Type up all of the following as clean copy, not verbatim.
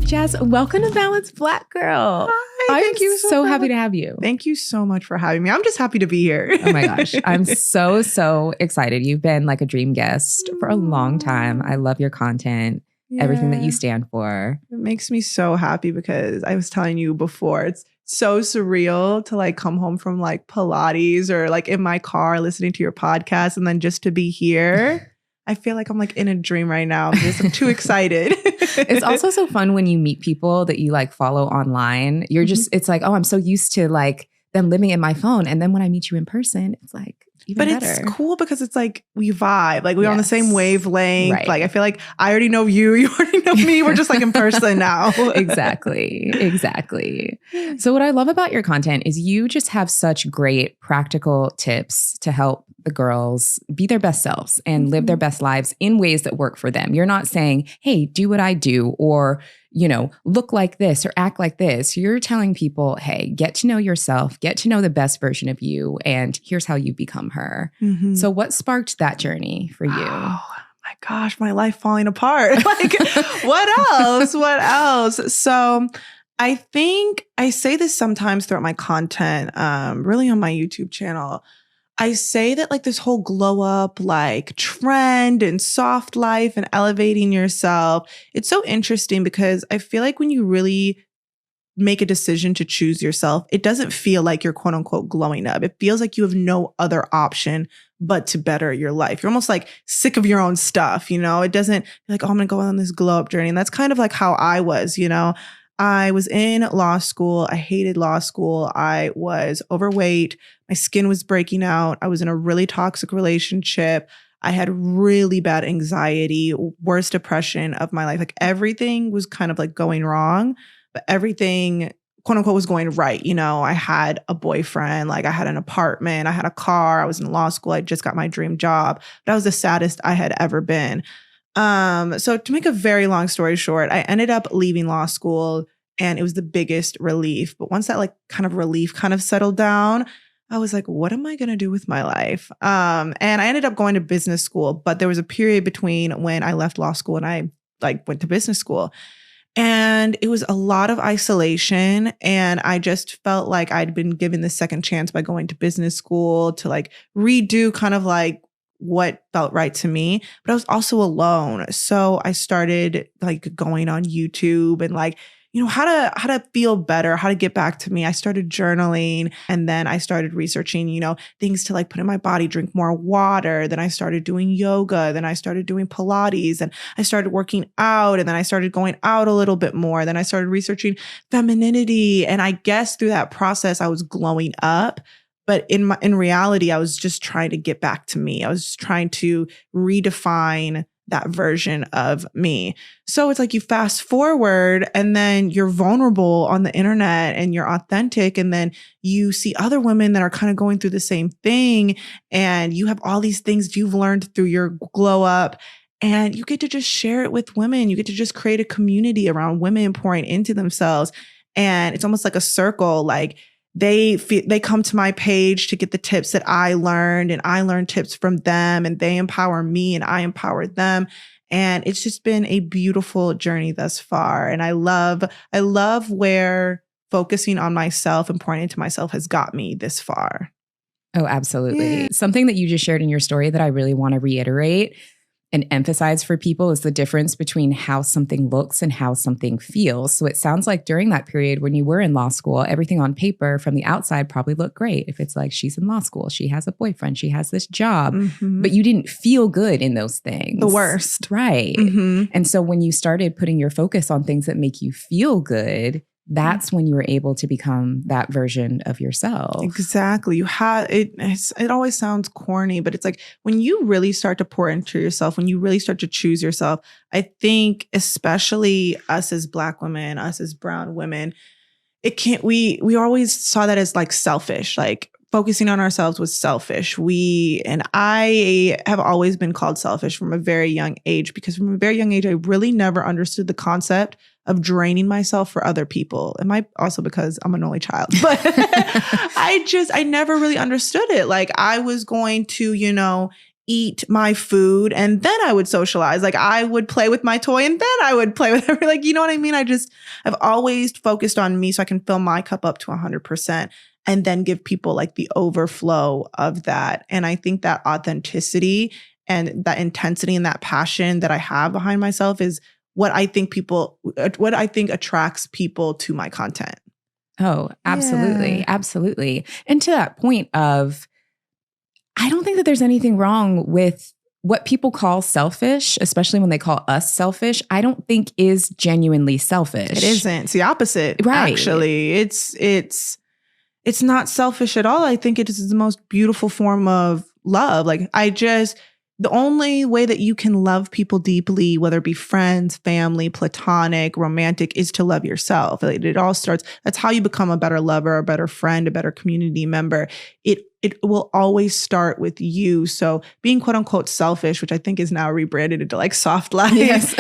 Jaz, welcome to Balanced Black Girl. Hi, thank you so happy to have you. Thank you so much for having me. I'm just happy to be here. Oh my gosh. I'm so excited. You've been like a dream guest for a long time. I love your content, everything that you stand for. It makes me so happy because I was telling you before, it's so surreal to like come home from like Pilates or like in my car listening to your podcast and then just to be here. I feel like I'm like in a dream right now. I'm too excited. It's also so fun when you meet people that you like follow online. You're just, it's like, oh, I'm so used to like them living in my phone. And then when I meet you in person, it's like even better. It's cool because it's like we vibe. Like we're on the same wavelength. Right. Like I feel like I already know you. You already know me. We're just like in person now. Exactly. So what I love about your content is you just have such great practical tips to help the girls be their best selves and live their best lives in ways that work for them. You're not saying, hey, do what I do, or, you know, look like this or act like this. You're telling people, hey, get to know yourself, get to know the best version of you, and here's how you become her. So what sparked that journey for you? Oh my gosh, my life falling apart. Like, what else? So I think I say this sometimes throughout my content, really on my YouTube channel. I say that like this whole glow up like trend and soft life and elevating yourself, it's so interesting because I feel like when you really make a decision to choose yourself, it doesn't feel like you're quote unquote glowing up. It feels like you have no other option but to better your life. You're almost like sick of your own stuff, you know? It doesn't like, oh, I'm going to go on this glow up journey. And that's kind of like how I was, you know? I was in law school. I hated law school. I was overweight. My skin was breaking out. I was in a really toxic relationship. I had really bad anxiety, worst depression of my life. Like everything was kind of like going wrong, but everything quote unquote was going right. You know, I had a boyfriend, like I had an apartment, I had a car, I was in law school. I just got my dream job. That was the saddest I had ever been. So to make a very long story short, I ended up leaving law school and it was the biggest relief. But once that like kind of relief kind of settled down, I was like, what am I going to do with my life? And I ended up going to business school, but there was a period between when I left law school and I like went to business school. And it was a lot of isolation. And I just felt like I'd been given the second chance by going to business school to like redo kind of like what felt right to me, but I was also alone. So I started like going on YouTube and like, you know, how to feel better, how to get back to me. I started journaling and then I started researching, you know, things to like put in my body, drink more water. Then I started doing yoga. Then I started doing Pilates and I started working out. And then I started going out a little bit more. Then I started researching femininity. And I guess through that process, I was glowing up. But in reality, I was just trying to get back to me. I was just trying to redefine that version of me. So it's like you fast forward and then you're vulnerable on the internet and you're authentic. And then you see other women that are kind of going through the same thing. And you have all these things you've learned through your glow up. And you get to just share it with women. You get to just create a community around women pouring into themselves. And it's almost like a circle, like, they come to my page to get the tips that I learned and I learned tips from them and they empower me and I empower them. And it's just been a beautiful journey thus far. And I love where focusing on myself and pouring into myself has got me this far. Oh, absolutely. Yeah. Something that you just shared in your story that I really want to reiterate and emphasize for people is the difference between how something looks and how something feels. So it sounds like during that period when you were in law school, everything on paper from the outside probably looked great. If it's like, she's in law school, she has a boyfriend, she has this job, but you didn't feel good in those things. The worst. Right. And so when you started putting your focus on things that make you feel good, that's when you were able to become that version of yourself. Exactly. You had it always sounds corny, but it's like when you really start to pour into yourself, when you really start to choose yourself, I think especially us as Black women, us as brown women, we always saw that as like selfish, like focusing on ourselves was selfish. I have always been called selfish from a very young age because from a very young age, I really never understood the concept of draining myself for other people. It might also because I'm an only child, but I never really understood it. Like I was going to, you know, eat my food and then I would socialize. Like I would play with my toy and then I would play with her. Like, you know what I mean? I've always focused on me so I can fill my cup up to 100% and then give people like the overflow of that. And I think that authenticity and that intensity and that passion that I have behind myself is what I think attracts people to my content. Oh, absolutely. Yeah. Absolutely. And to that point of, I don't think that there's anything wrong with what people call selfish, especially when they call us selfish. I don't think is genuinely selfish. It isn't. It's the opposite. Right. Actually, it's not selfish at all. I think it is the most beautiful form of love. Like the only way that you can love people deeply, whether it be friends, family, platonic, romantic, is to love yourself. It all starts, that's how you become a better lover, a better friend, a better community member. It will always start with you. So being quote unquote selfish, which I think is now rebranded into like soft life, yes.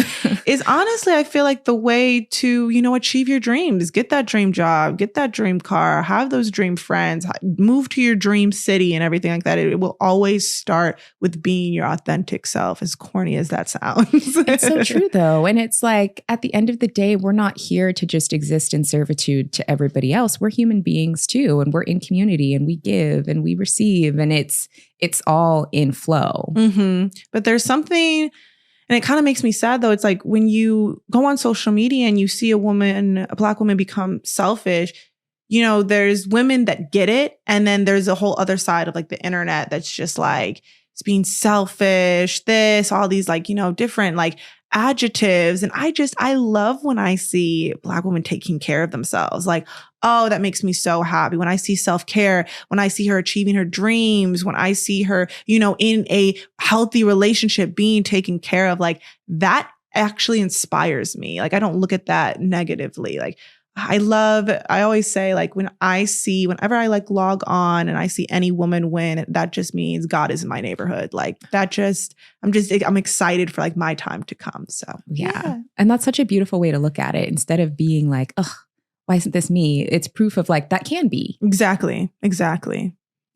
is honestly, I feel like the way to, achieve your dreams. Get that dream job, get that dream car, have those dream friends, move to your dream city and everything like that. It will always start with being your authentic self, as corny as that sounds. It's so true though. And it's like at the end of the day, we're not here to just exist in servitude to everybody else. We're human beings too. And we're in community and we give and we receive, and it's all in flow. Mm-hmm. But there's something, and it kind of makes me sad though. It's like when you go on social media and you see a Black woman become selfish, there's women that get it. And then there's a whole other side of like the internet that's just like, it's being selfish, all these like, different like adjectives. And I love when I see Black women taking care of themselves. Like, oh, that makes me so happy. When I see self-care, when I see her achieving her dreams, when I see her, in a healthy relationship being taken care of, like that actually inspires me. Like, I don't look at that negatively. Like, I always say like whenever I like log on and I see any woman win, that just means God is in my neighborhood. Like I'm excited for like my time to come. So yeah. And that's such a beautiful way to look at it. Instead of being like, ugh, why isn't this me? It's proof of like, that can be. Exactly.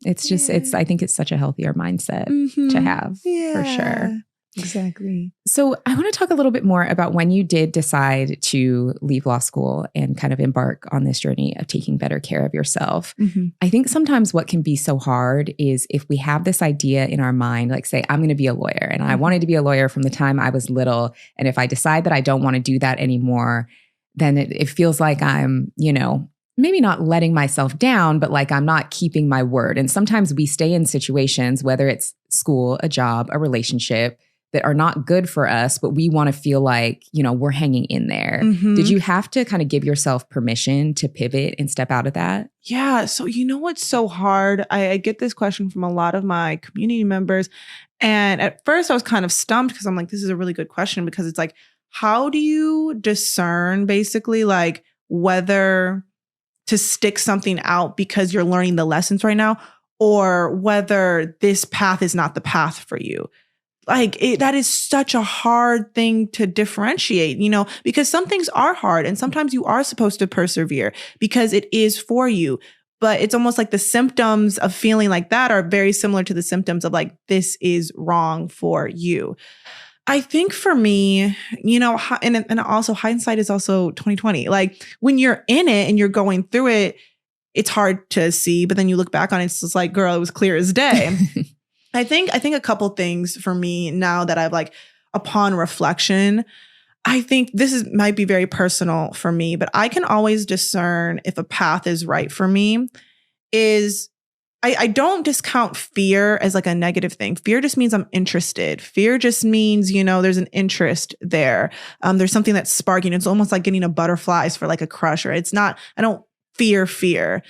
It's just, I think it's such a healthier mindset to have for sure. Exactly. So I want to talk a little bit more about when you did decide to leave law school and kind of embark on this journey of taking better care of yourself. Mm-hmm. I think sometimes what can be so hard is if we have this idea in our mind, like say, I'm going to be a lawyer, and I wanted to be a lawyer from the time I was little. And if I decide that I don't want to do that anymore, then it feels like I'm, maybe not letting myself down, but like I'm not keeping my word. And sometimes we stay in situations, whether it's school, a job, a relationship, that are not good for us, but we want to feel like, we're hanging in there. Mm-hmm. Did you have to kind of give yourself permission to pivot and step out of that? Yeah. So what's so hard? I get this question from a lot of my community members. And at first I was kind of stumped because I'm like, this is a really good question, because it's like, how do you discern basically like whether to stick something out because you're learning the lessons right now, or whether this path is not the path for you? Like that is such a hard thing to differentiate, because some things are hard and sometimes you are supposed to persevere because it is for you. But it's almost like the symptoms of feeling like that are very similar to the symptoms of like, this is wrong for you. I think for me, and also hindsight is also 2020. Like when you're in it and you're going through it, it's hard to see, but then you look back on it, it's just like, girl, it was clear as day. I think a couple things for me now that I've like, upon reflection, I think might be very personal for me, but I can always discern if a path is right for me. I don't discount fear as like a negative thing. Fear just means I'm interested. Fear just means, there's an interest there. There's something that's sparking. It's almost like getting a butterflies for like a crush, or it's not, I don't fear.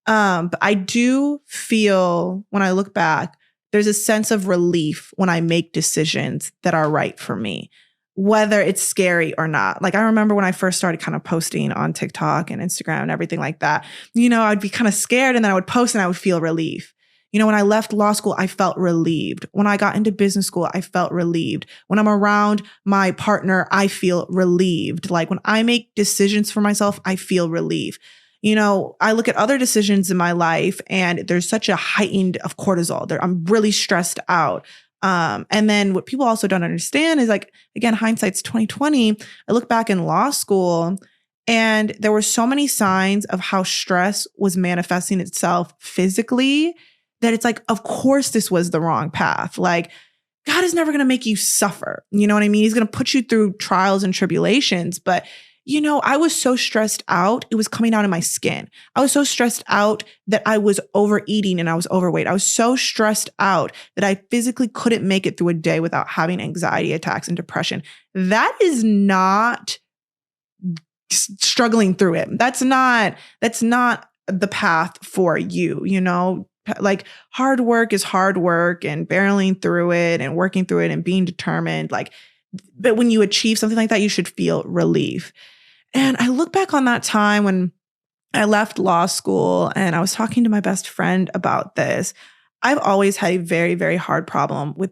But I do feel when I look back, there's a sense of relief when I make decisions that are right for me, whether it's scary or not. Like I remember when I first started kind of posting on TikTok and Instagram and everything like that, I'd be kind of scared and then I would post and I would feel relief. When I left law school, I felt relieved. When I got into business school, I felt relieved. When I'm around my partner, I feel relieved. Like when I make decisions for myself, I feel relief. I look at other decisions in my life and there's such a heightened of cortisol there. I'm really stressed out. And then what people also don't understand is like, again, hindsight's 2020. I look back in law school and there were so many signs of how stress was manifesting itself physically that it's like, of course, this was the wrong path. Like, God is never going to make you suffer. You know what I mean? He's going to put you through trials and tribulations. But, you know, I was so stressed out, it was coming out in my skin. I was so stressed out that I was overeating and I was overweight. I was so stressed out that I physically couldn't make it through a day without having anxiety attacks and depression. That is not struggling through it. That's not the path for you, you know? Like hard work is hard work and barreling through it and working through it and being determined. Like, but when you achieve something like that, you should feel relief. And I look back on that time when I left law school and I was talking to my best friend about this. I've always had a very, very hard problem with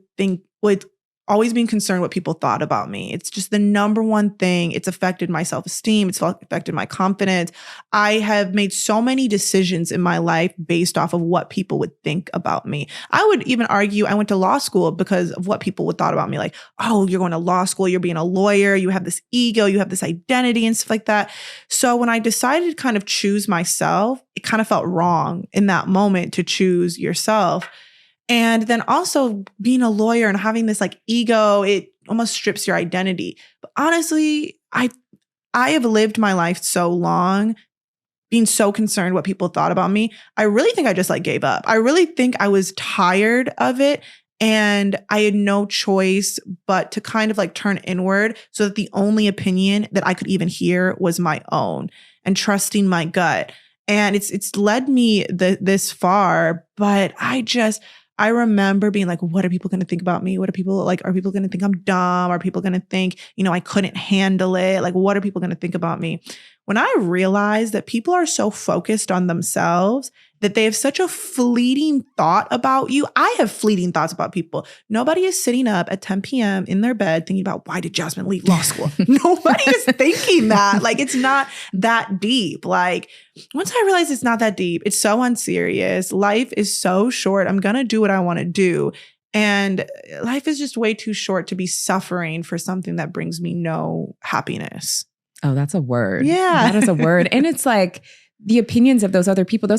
always being concerned what people thought about me. It's just the number one thing. It's affected my self-esteem. It's affected my confidence. I have made so many decisions in my life based off of what people would think about me. I would even argue I went to law school because of what people would thought about me. Like, oh, you're going to law school, you're being a lawyer, you have this ego, you have this identity and stuff like that. So when I decided to kind of choose myself, it kind of felt wrong in that moment to choose yourself. And then also being a lawyer and having this like ego, it almost strips your identity. But honestly, I have lived my life so long being so concerned what people thought about me. I really think I just like gave up. I really think I was tired of it and I had no choice but to kind of like turn inward so that the only opinion that I could even hear was my own and trusting my gut. And it's led me this far, but I remember being like, what are people going to think about me? What are people like? Are people going to think I'm dumb? Are people going to think, you know, I couldn't handle it? Like, what are people going to think about me? When I realized that people are so focused on themselves that they have such a fleeting thought about you. I have fleeting thoughts about people. Nobody is sitting up at 10 p.m. in their bed thinking about why did Jasmine leave law school? Nobody is thinking that. Like, it's not that deep. Like, once I realized it's not that deep, it's so unserious. Life is so short. I'm going to do what I want to do. And life is just way too short to be suffering for something that brings me no happiness. Oh, that's a word. Yeah. That is a word. And it's like, the opinions of those other people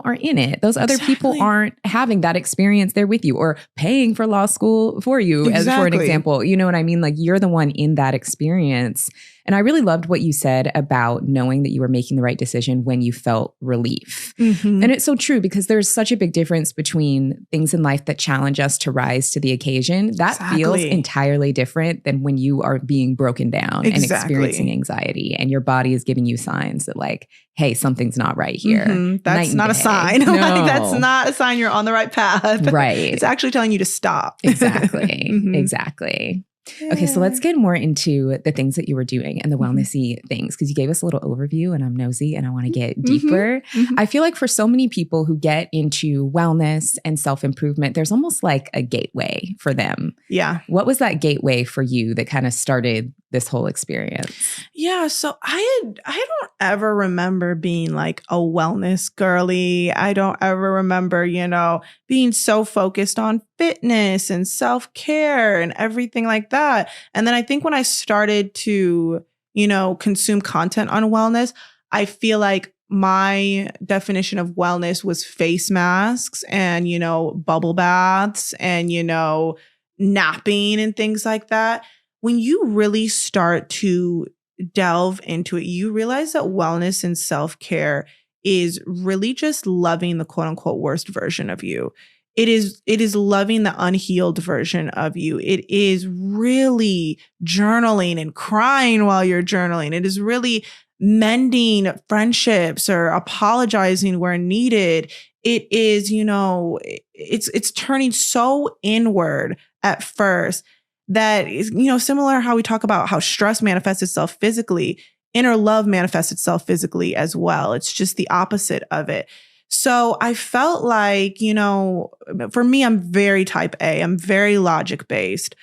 aren't in it. Those other people aren't having that experience there with you or paying for law school for you, as for an example. You know what I mean? Like, you're the one in that experience. And I really loved what you said about knowing that you were making the right decision when you felt relief. Mm-hmm. And it's so true because there's such a big difference between things in life that challenge us to rise to the occasion. That feels entirely different than when you are being broken down and experiencing anxiety and your body is giving you signs that like, hey, something's not right here. Mm-hmm. That's not a sign. No. Like, that's not a sign you're on the right path. Right. It's actually telling you to stop. Exactly. Mm-hmm. Exactly. Okay, so let's get more into the things that you were doing and the wellnessy things, because you gave us a little overview and I'm nosy and I want to get deeper. Mm-hmm. I feel like for so many people who get into wellness and self-improvement, there's almost like a gateway for them. Yeah. What was that gateway for you that kind of started this whole experience? Yeah, so I don't ever remember being like a wellness girly. I don't ever remember, you know, being so focused on fitness and self-care and everything like that. And then I think when I started to, you know, consume content on wellness, I feel like my definition of wellness was face masks and, you know, bubble baths and, you know, napping and things like that. When you really start to delve into it, you realize that wellness and self-care is really just loving the quote unquote worst version of you. It is loving the unhealed version of you. It is really journaling and crying while you're journaling. It is really mending friendships or apologizing where needed. It is, you know, it's turning so inward at first. That is, you know, similar how we talk about how stress manifests itself physically, inner love manifests itself physically as well. It's just the opposite of it. So I felt like, you know, for me, I'm very type A. I'm very logic based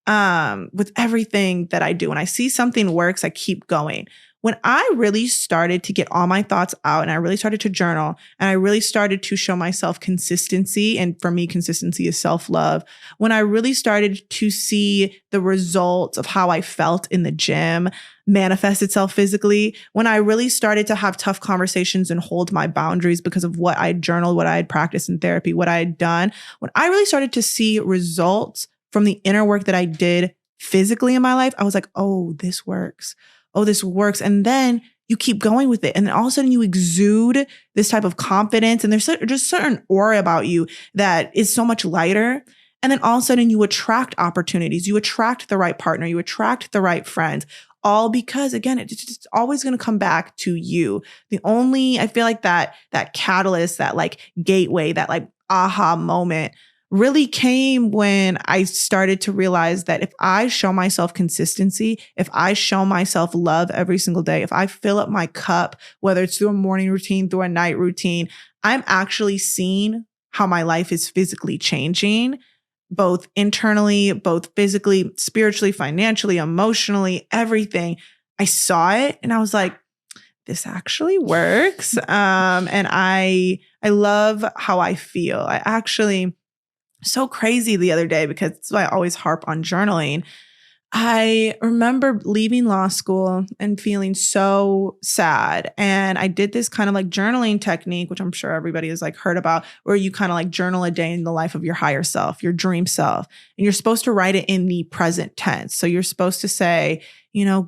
with everything that I do. When I see something works, I keep going. when I really started to get all my thoughts out and I really started to journal and I really started to show myself consistency, and for me, consistency is self-love. When I really started to see the results of how I felt in the gym manifest itself physically, when I really started to have tough conversations and hold my boundaries because of what I had journaled, what I had practiced in therapy, what I had done, when I really started to see results from the inner work that I did physically in my life, I was like, oh, this works. Oh, this works. And then you keep going with it. And then all of a sudden you exude this type of confidence. And there's just certain aura about you that is so much lighter. And then all of a sudden you attract opportunities. You attract the right partner. You attract the right friends. All because, again, it's always going to come back to you. I feel like that catalyst, that like gateway, that like aha moment really came when I started to realize that if I show myself consistency, if I show myself love every single day, if I fill up my cup, whether it's through a morning routine, through a night routine, I'm actually seeing how my life is physically changing, both internally, both physically, spiritually, financially, emotionally, everything. I saw it and I was like, this actually works. And I love how I feel. I actually, so crazy the other day, because that's why I always harp on journaling. I remember leaving law school and feeling so sad. And I did this kind of like journaling technique, which I'm sure everybody has like heard about, where you kind of like journal a day in the life of your higher self, your dream self. And you're supposed to write it in the present tense. So you're supposed to say,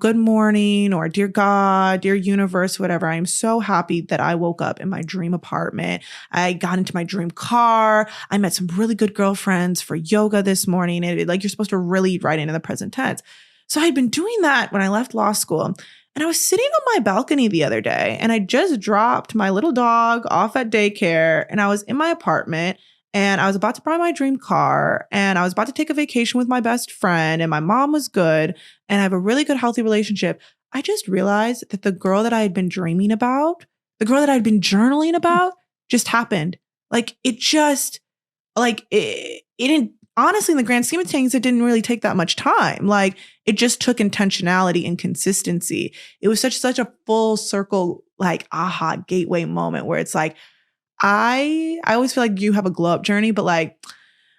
good morning, or dear God, dear universe, whatever. I am so happy that I woke up in my dream apartment. I got into my dream car. I met some really good girlfriends for yoga this morning. And like, you're supposed to really write it in the present tense. So I'd been doing that when I left law school. And I was sitting on my balcony the other day and I just dropped my little dog off at daycare and I was in my apartment. And I was about to buy my dream car and I was about to take a vacation with my best friend and my mom was good and I have a really good, healthy relationship. I just realized that the girl that I had been dreaming about, the girl that I'd been journaling about just happened. Like it didn't, honestly, in the grand scheme of things, it didn't really take that much time. Like it just took intentionality and consistency. It was such a full circle, like aha gateway moment where it's like, I always feel like you have a glow up journey, but like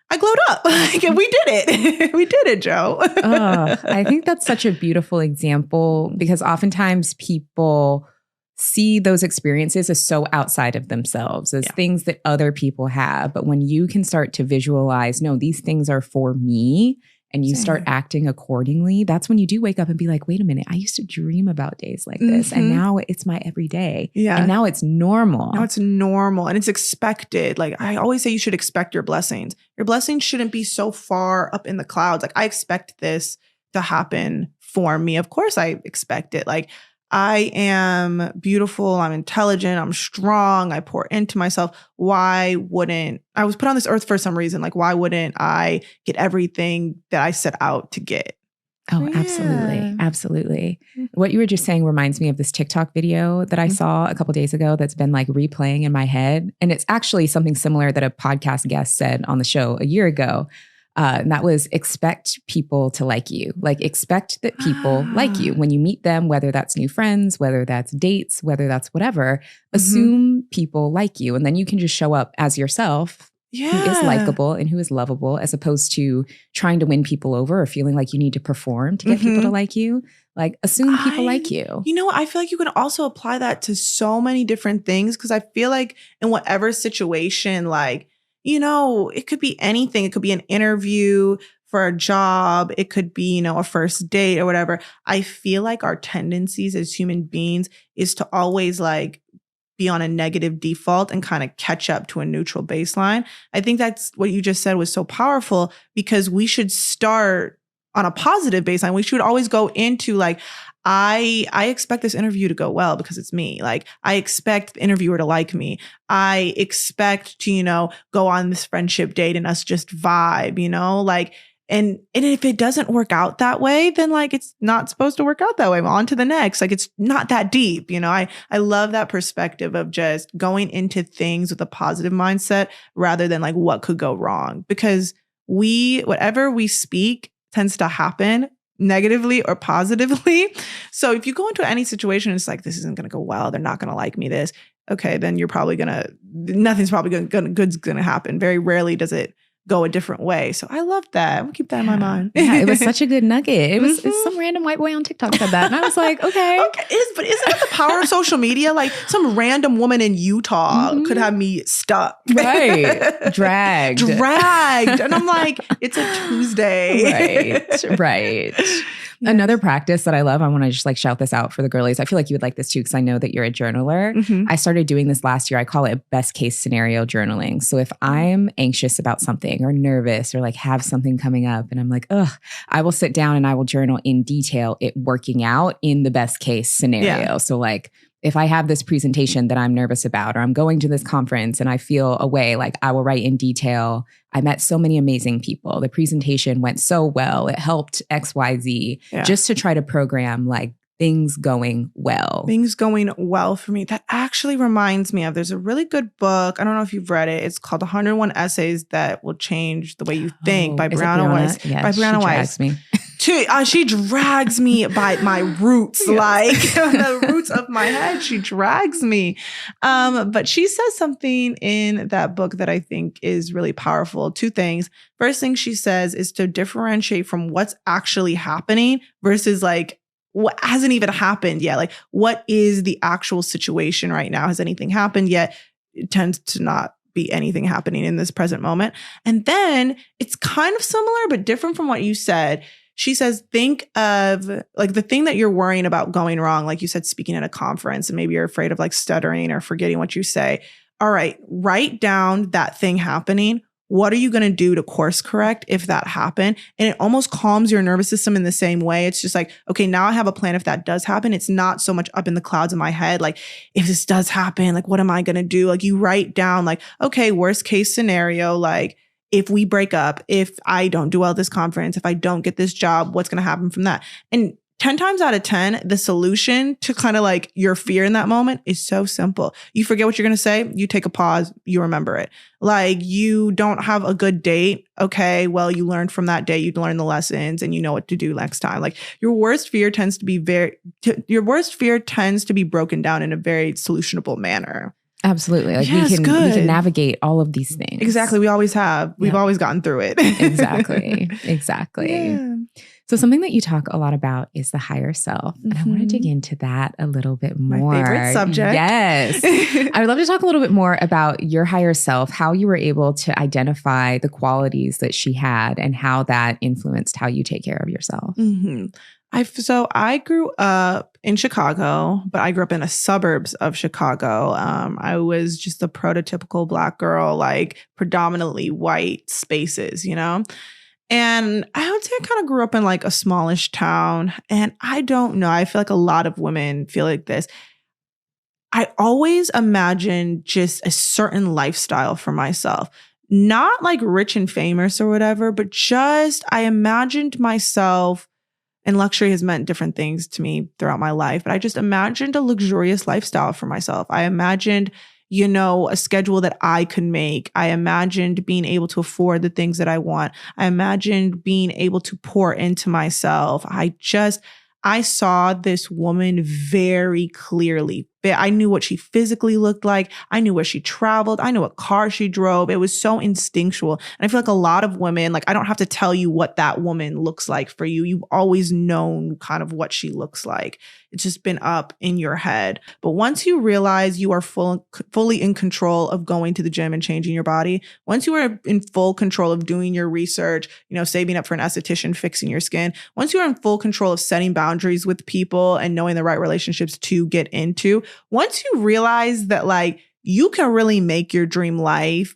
I glowed up. Like we did it. We did it, Joe. I think that's such a beautiful example because oftentimes people see those experiences as so outside of themselves, as things that other people have. But when you can start to visualize, no, these things are for me, and you start acting accordingly, that's when you do wake up and be like, wait a minute, I used to dream about days like this. And now it's my everyday. Yeah. And now it's normal. Now it's normal and it's expected. Like I always say, you should expect your blessings. Your blessings shouldn't be so far up in the clouds. Like I expect this to happen for me. Of course I expect it. Like I am beautiful. I'm intelligent. I'm strong. I pour into myself. Why wouldn't I was put on this earth for some reason? Like, why wouldn't I get everything that I set out to get? Oh, absolutely. Absolutely. What you were just saying reminds me of this TikTok video that I saw a couple days ago that's been like replaying in my head. And it's actually something similar that a podcast guest said on the show a year ago. And that was expect people to like you. Like expect that people like you when you meet them, whether that's new friends, whether that's dates, whether that's whatever, assume people like you. And then you can just show up as yourself, who is likable and who is lovable, as opposed to trying to win people over or feeling like you need to perform to get people to like you. Like assume people like you. You know, I feel like you can also apply that to so many different things, because I feel like in whatever situation, like, it could be anything. It could be an interview for a job. It could be, a first date or whatever. I feel like our tendencies as human beings is to always like be on a negative default and kind of catch up to a neutral baseline. I think that's what you just said was so powerful, because we should start on a positive baseline. We should always go into like, I expect this interview to go well because it's me. Like I expect the interviewer to like me. I expect to, go on this friendship date and us just vibe, like, and if it doesn't work out that way, then like, it's not supposed to work out that way. On to the next. Like, it's not that deep. I love that perspective of just going into things with a positive mindset rather than like what could go wrong, because whatever we speak tends to happen negatively or positively. So if you go into any situation, it's like, this isn't going to go well. They're not going to like me this. Okay, then you're probably nothing's probably good's going to happen. Very rarely does it go a different way. So I love that. I'm gonna keep that in my mind. Yeah, it was such a good nugget. It was some random white boy on TikTok said that. And I was like, okay. But isn't that the power of social media? Like some random woman in Utah could have me stuck. Right. Dragged. And I'm like, it's a Tuesday. Right. Another practice that I love, I want to just like shout this out for the girlies. I feel like you would like this too, because I know that you're a journaler. I started doing this last year. I call it best case scenario journaling. So if I'm anxious about something or nervous or like have something coming up and I'm like, I will sit down and I will journal in detail it working out in the best case scenario. Yeah. So like, if I have this presentation that I'm nervous about, or I'm going to this conference and I feel a way, like I will write in detail, I met so many amazing people. The presentation went so well. It helped XYZ, just to try to program like things going well. Things going well for me. That actually reminds me of, there's a really good book. I don't know if you've read it. It's called 101 Essays That Will Change the Way You Think by Brianna Weiss. Yeah, by Brianna Weiss. Me. She drags me by my roots, like the roots of my head. She drags me. But she says something in that book that I think is really powerful. Two things. First thing she says is to differentiate from what's actually happening versus like what hasn't even happened yet. Like, what is the actual situation right now? Has anything happened yet? It tends to not be anything happening in this present moment. And then it's kind of similar, but different from what you said. She says, think of like the thing that you're worrying about going wrong. Like you said, speaking at a conference, and maybe you're afraid of like stuttering or forgetting what you say. All right, write down that thing happening. What are you going to do to course correct if that happened? And it almost calms your nervous system in the same way. It's just like, okay, now I have a plan if that does happen. It's not so much up in the clouds in my head. Like, if this does happen, like, what am I going to do? Like, you write down like, okay, worst case scenario, like, if we break up, if I don't do well at this conference, if I don't get this job, what's going to happen from that? And 10 times out of 10, the solution to kind of like your fear in that moment is so simple. You forget what you're going to say. You take a pause. You remember it. Like, you don't have a good date. Okay, well, you learned from that day. You learn the lessons and you know what to do next time. Like, your worst fear tends to be broken down in a very solutionable manner. Absolutely. Like, we can navigate all of these things. Exactly. We always have. We've always gotten through it. Exactly. Yeah. So something that you talk a lot about is the higher self. And I want to dig into that a little bit more. My favorite subject. Yes. I would love to talk a little bit more about your higher self, how you were able to identify the qualities that she had and how that influenced how you take care of yourself. So I grew up in Chicago, but I grew up in the suburbs of Chicago. I was just the prototypical Black girl, like predominantly white spaces, you know? And I would say I kind of grew up in like a smallish town. And I don't know, I feel like a lot of women feel like this. I always imagined just a certain lifestyle for myself. Not like rich and famous or whatever, but just I imagined myself. And luxury has meant different things to me throughout my life, but I just imagined a luxurious lifestyle for myself. I imagined, you know, a schedule that I could make. I imagined being able to afford the things that I want. I imagined being able to pour into myself. I saw this woman very clearly. I knew what she physically looked like. I knew where she traveled. I knew what car she drove. It was so instinctual. And I feel like a lot of women, like, I don't have to tell you what that woman looks like for you. You've always known kind of what she looks like. It's just been up in your head. But once you realize you are fully in control of going to the gym and changing your body, once you are in full control of doing your research, you know, saving up for an esthetician, fixing your skin, once you are in full control of setting boundaries with people and knowing the right relationships to get into, once you realize that like you can really make your dream life,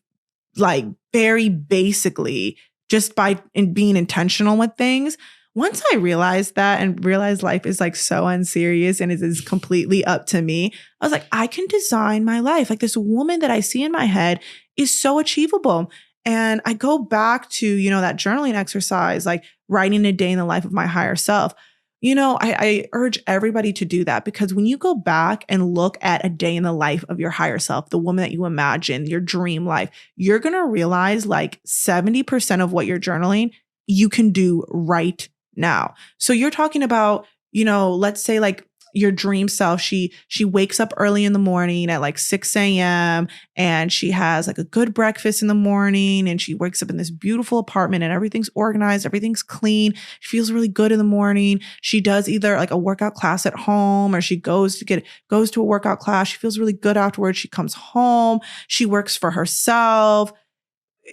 like very basically just by being intentional with things. Once I realized that and realized life is like so unserious and it is completely up to me, I was like, I can design my life. Like, this woman that I see in my head is so achievable. And I go back to, you know, that journaling exercise, like writing a day in the life of my higher self. You know, I urge everybody to do that, because when you go back and look at a day in the life of your higher self, the woman that you imagine, your dream life, you're going to realize like 70% of what you're journaling, you can do right now. So you're talking about, let's say like your dream self, she wakes up early in the morning at like 6 a.m. and she has like a good breakfast in the morning, and she wakes up in this beautiful apartment and everything's organized, everything's clean. She feels really good in the morning. She does either like a workout class at home, or she goes to a workout class. She feels really good afterwards. She comes home. She works for herself.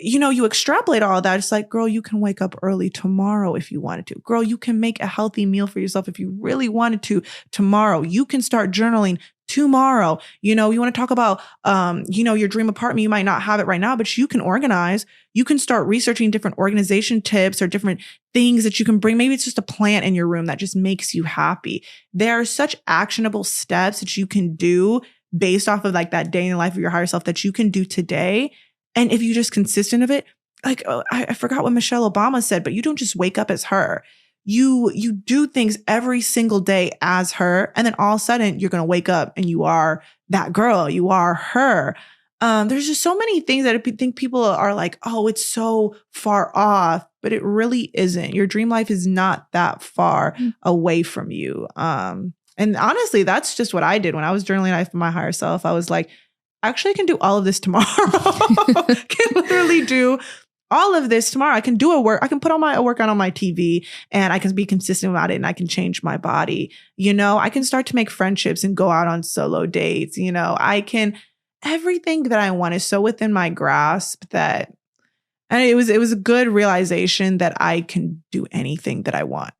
You extrapolate all of that. It's like, girl, you can wake up early tomorrow if you wanted to. Girl, you can make a healthy meal for yourself if you really wanted to tomorrow. You can start journaling tomorrow. You want to talk about, your dream apartment. You might not have it right now, but you can organize. You can start researching different organization tips or different things that you can bring. Maybe it's just a plant in your room that just makes you happy. There are such actionable steps that you can do based off of like that day in the life of your higher self that you can do today. And if you're just consistent of it, like, I forgot what Michelle Obama said, but you don't just wake up as her. You do things every single day as her. And then all of a sudden you're going to wake up and you are that girl. You are her. There's just so many things that I think people are like, oh, it's so far off, but it really isn't. Your dream life is not that far away from you. And honestly, that's just what I did when I was journaling life for my higher self. I was like, actually, I can do all of this tomorrow. Can literally do all of this tomorrow. I can do I can put on a workout on my TV, and I can be consistent about it, and I can change my body. I can start to make friendships and go out on solo dates. Everything that I want is so within my grasp and it was a good realization that I can do anything that I want,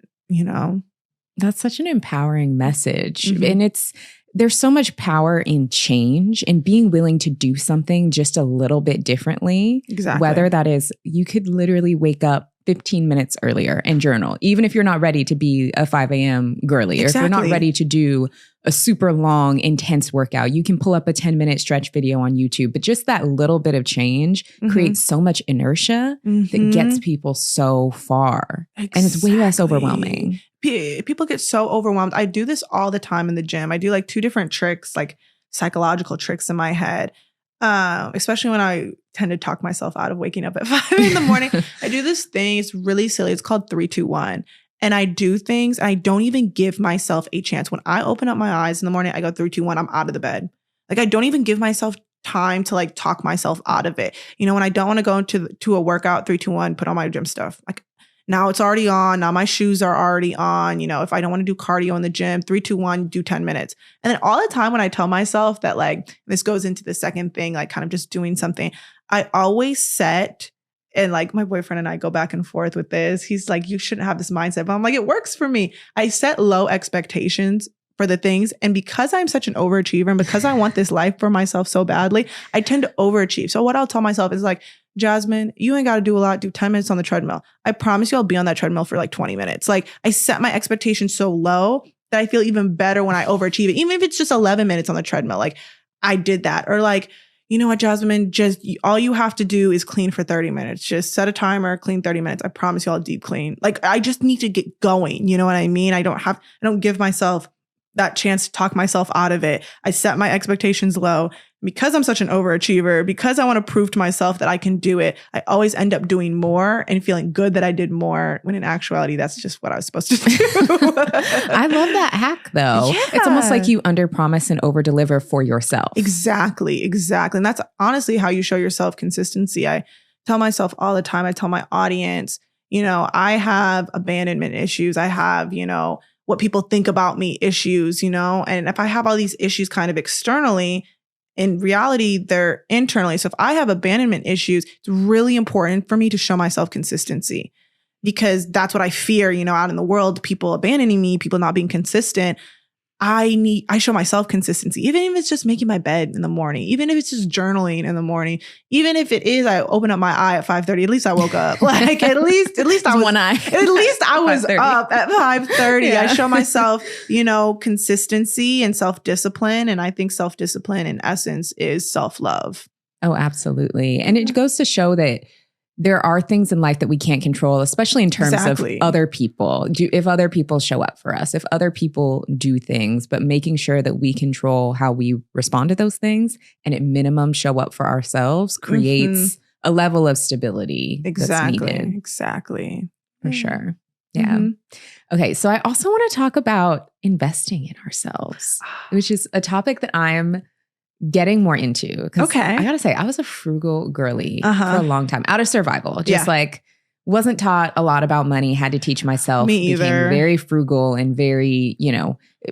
That's such an empowering message. Mm-hmm. And there's so much power in change and being willing to do something just a little bit differently. Exactly. Whether that is, you could literally wake up 15 minutes earlier and journal, even if you're not ready to be a 5 a.m. girly, or if you're not ready to do a super long, intense workout, you can pull up a 10-minute stretch video on YouTube. But just that little bit of change creates so much inertia that gets people so far. Exactly. And it's way less overwhelming. People get so overwhelmed. I do this all the time in the gym. I do like 2 different tricks, like psychological tricks in my head, especially when I tend to talk myself out of waking up at 5 in the morning. I do this thing. It's really silly. It's called 3-2-1. And I do things. I don't even give myself a chance. When I open up my eyes in the morning, I go 3-2-1. I'm out of the bed. Like, I don't even give myself time to like talk myself out of it. When I don't want to go to a workout, 3-2-1, put on my gym stuff. Like, now it's already on. Now my shoes are already on. If I don't want to do cardio in the gym, 3-2-1, do 10 minutes. And then all the time when I tell myself that, like, this goes into the second thing, like kind of just doing something, I always set, and like my boyfriend and I go back and forth with this. He's like, you shouldn't have this mindset. But I'm like, it works for me. I set low expectations for the things. And because I'm such an overachiever and because I want this life for myself so badly, I tend to overachieve. So what I'll tell myself is like, Jasmine, you ain't got to do a lot. Do 10 minutes on the treadmill. I promise you I'll be on that treadmill for like 20 minutes. Like, I set my expectations so low that I feel even better when I overachieve it. Even if it's just 11 minutes on the treadmill, like I did that. Or like, you know what, Jasmine, just all you have to do is clean for 30 minutes. Just set a timer, clean 30 minutes. I promise you I'll deep clean. Like, I just need to get going. You know what I mean? I don't give myself that chance to talk myself out of it. I set my expectations low. Because I'm such an overachiever, because I want to prove to myself that I can do it, I always end up doing more and feeling good that I did more, when in actuality, that's just what I was supposed to do. I love that hack, though. Yeah. It's almost like you underpromise and overdeliver for yourself. Exactly. And that's honestly how you show yourself consistency. I tell myself all the time, I tell my audience, I have abandonment issues. I have, what people think about me issues, and if I have all these issues kind of externally, in reality, they're internally. So if I have abandonment issues, it's really important for me to show myself consistency, because that's what I fear, out in the world, people abandoning me, people not being consistent. I show myself consistency, even if it's just making my bed in the morning, even if it's just journaling in the morning, even if it is, I open up my eye at 5:30, at least I woke up. Like, at least I was one eye. At least I was up at 5:30. Yeah. I show myself, consistency and self-discipline. And I think self-discipline in essence is self-love. Oh, absolutely. And it goes to show that there are things in life that we can't control, especially in terms of other people. If other people show up for us, if other people do things, but making sure that we control how we respond to those things and at minimum show up for ourselves creates a level of stability that's needed. Exactly. For sure. Yeah. Okay. So I also want to talk about investing in ourselves, which is a topic that I'm getting more into. Okay. I got to say, I was a frugal girly for a long time out of survival. Just like wasn't taught a lot about money, had to teach myself. Me either. Became very frugal and very,